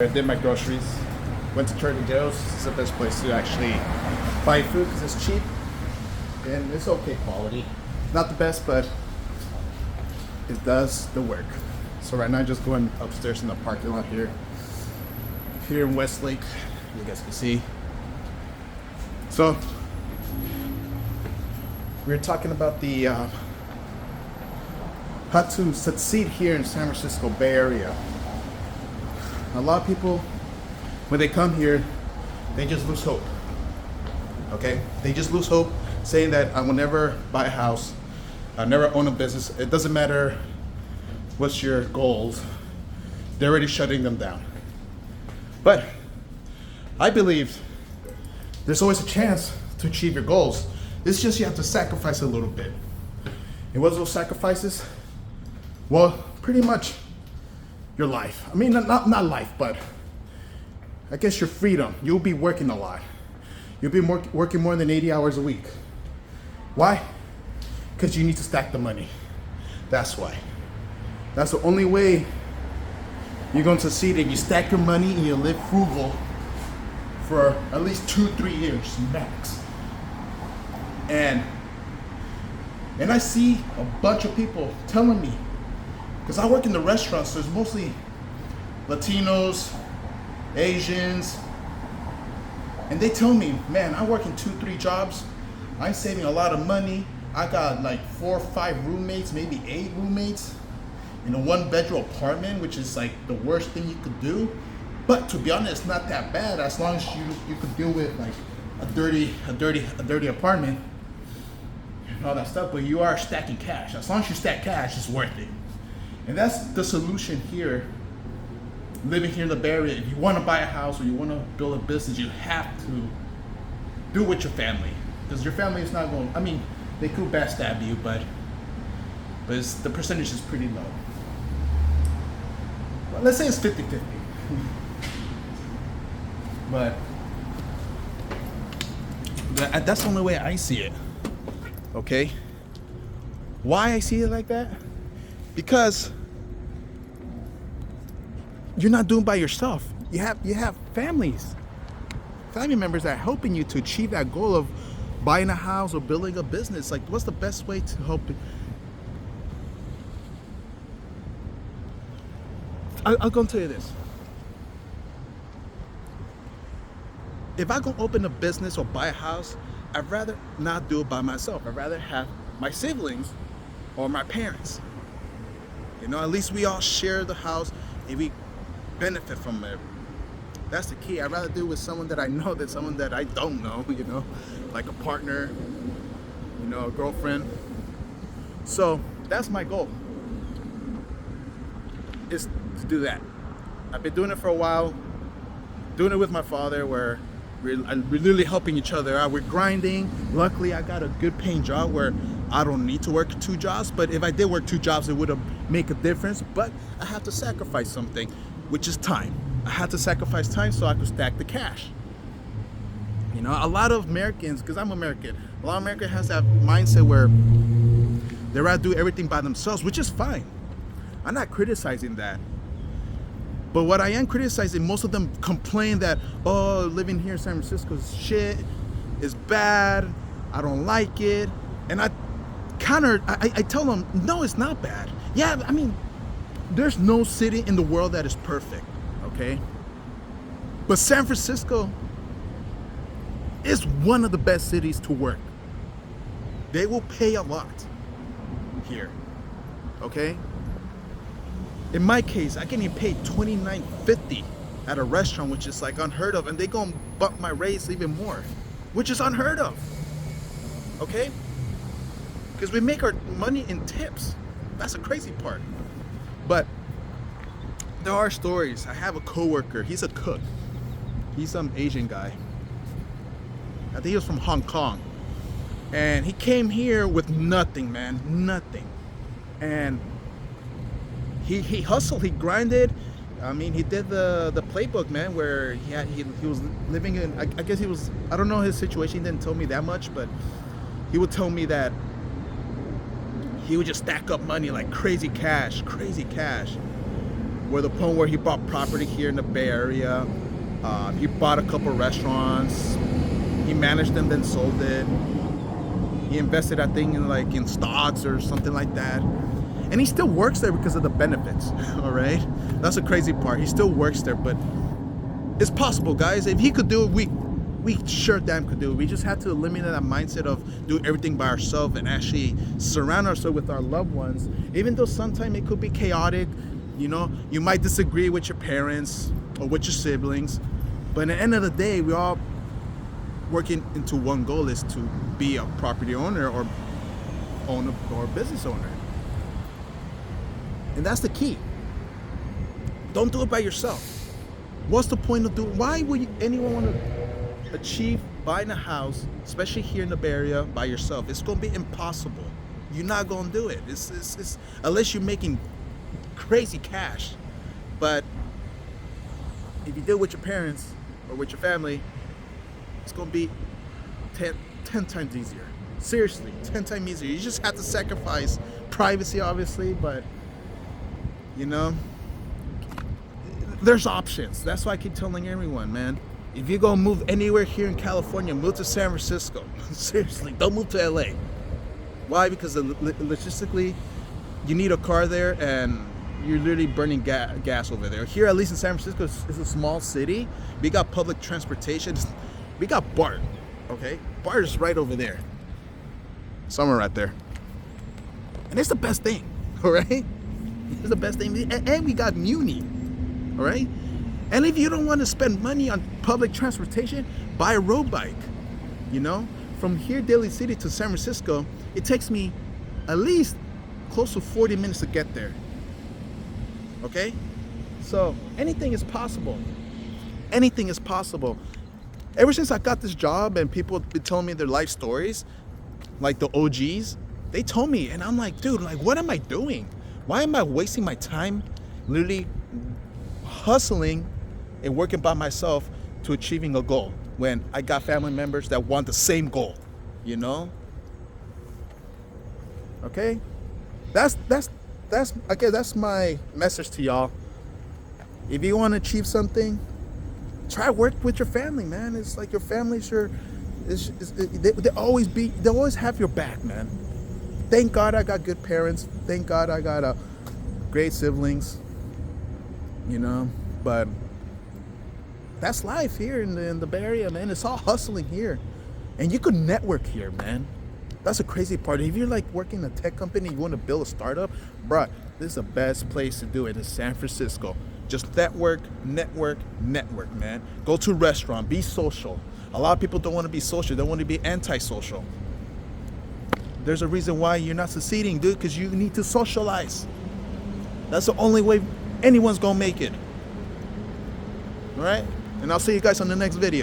I did my groceries, went to Trader Joe's. It's the best place to actually buy food because it's cheap and it's okay quality. Not the best, but it does the work. So right now I'm just going upstairs in the parking lot here in Westlake, you guys can see. So we're talking about the how to succeed here in San Francisco Bay Area. A lot of people, when they come here, they just lose hope. Okay? They just lose hope, saying that I will never buy a house, I'll never own a business. It doesn't matter what's your goals. They're already shutting them down. But I believe there's always a chance to achieve your goals. It's just you have to sacrifice a little bit. And what's those sacrifices? Well, pretty much your life. I mean, not life, but I guess your freedom. You'll be working a lot. You'll be working more than 80 hours a week. Why? Because you need to stack the money. That's why. That's the only way you're going to succeed. If you stack your money and you live frugal for at least 2-3 years max. And I see a bunch of people telling me, because I work in the restaurants, so it's mostly Latinos, Asians, and they tell me, man, I work in 2-3 jobs, I'm saving a lot of money, I got like 4 or 5 roommates, maybe 8 roommates, in a 1-bedroom apartment, which is like the worst thing you could do. But to be honest, it's not that bad as long as you could deal with like a dirty apartment and all that stuff, but you are stacking cash. As long as you stack cash, it's worth it. And that's the solution here, living here in the Bay Area. If you want to buy a house or you want to build a business, you have to do it with your family. Because your family is not going, I mean, they could backstab you, but the percentage is pretty low. Well, let's say it's 50-50. But that's the only way I see it, okay? Why I see it like that? Because you're not doing it by yourself. You have family members that are helping you to achieve that goal of buying a house or building a business. Like, what's the best way to help it? I'll go and tell you this. If I go open a business or buy a house, I'd rather not do it by myself. I'd rather have my siblings or my parents. You know, at least we all share the house and we benefit from it. That's the key. I'd rather do it with someone that I know than someone that I don't know, you know, like a partner, you know, a girlfriend. So that's my goal, is to do that. I've been doing it for a while, doing it with my father, where we're really helping each other out. We're grinding. Luckily, I got a good paying job where I don't need to work 2 jobs, but if I did work 2 jobs, it would have make a difference. But I have to sacrifice something, which is time. I had to sacrifice time so I could stack the cash. You know, a lot of Americans, because I'm American, a lot of Americans has that mindset where they rather do everything by themselves, which is fine. I'm not criticizing that. But what I am criticizing, most of them complain that, oh, living here in San Francisco is shit, is bad, I don't like it. And I tell them, no, it's not bad. Yeah, I mean, there's no city in the world that is perfect, okay? But San Francisco is one of the best cities to work. They will pay a lot here, okay? In my case, I can even pay $29.50 at a restaurant, which is like unheard of, and they gonna bump my rates even more, which is unheard of, okay? Because we make our money in tips. That's the crazy part. But there are stories. I have a coworker. He's a cook. He's some Asian guy. I think he was from Hong Kong. And he came here with nothing, man. Nothing. And he hustled. He grinded. I mean, he did the playbook, man, where he was living in, I guess he was, I don't know his situation. He didn't tell me that much, but he would tell me that he would just stack up money like crazy cash. where the point where he bought property here in the Bay Area. He bought a couple restaurants. He managed them, then sold it. He invested, I think, in stocks or something like that. And he still works there because of the benefits. All right, that's the crazy part. He still works there, but it's possible, guys. If he could do it, we sure damn could do it. We just have to eliminate that mindset of doing everything by ourselves and actually surround ourselves with our loved ones. Even though sometimes it could be chaotic, you know, you might disagree with your parents or with your siblings, but at the end of the day, we all working into one goal, is to be a property owner or a business owner. And that's the key. Don't do it by yourself. What's the point of doing? Why would anyone want to achieve buying a house, especially here in the Bay Area, by yourself? It's going to be impossible. You're not going to do it. It's unless you're making crazy cash. But if you do it with your parents or with your family, it's going to be 10 times easier. Seriously, 10 times easier. You just have to sacrifice privacy, obviously, but you know, there's options. That's why I keep telling everyone, man, if you're gonna move anywhere here in California, move to San Francisco. Seriously, don't move to LA. Why? Because logistically, you need a car there, and you're literally burning gas over there. Here, at least in San Francisco, it's a small city. We got public transportation. We got BART, okay? BART is right over there. Somewhere right there. And it's the best thing, all right? It's the best thing. And we got Muni, all right? And if you don't want to spend money on public transportation, buy a road bike, you know? From here, Daly City to San Francisco, it takes me at least close to 40 minutes to get there, okay? So anything is possible. Anything is possible. Ever since I got this job and people have been telling me their life stories, like the OGs, they told me, and I'm like, dude, like, what am I doing? Why am I wasting my time literally hustling and working by myself to achieving a goal when I got family members that want the same goal, you know? Okay? That's my message to y'all. If you want to achieve something, try work with your family, man. It's like your family's they always have your back, man. Thank God I got good parents. Thank God I got great siblings, you know. But that's life here in the Bay Area, man. It's all hustling here, and you could network here, man. That's the crazy part. If you're like working in a tech company, you want to build a startup, bruh, this is the best place to do it in San Francisco. Just network, man. Go to a restaurant, be social. A lot of people don't want to be social. They want to be antisocial. There's a reason why you're not succeeding, dude, because you need to socialize. That's the only way anyone's gonna make it. All right? And I'll see you guys on the next video.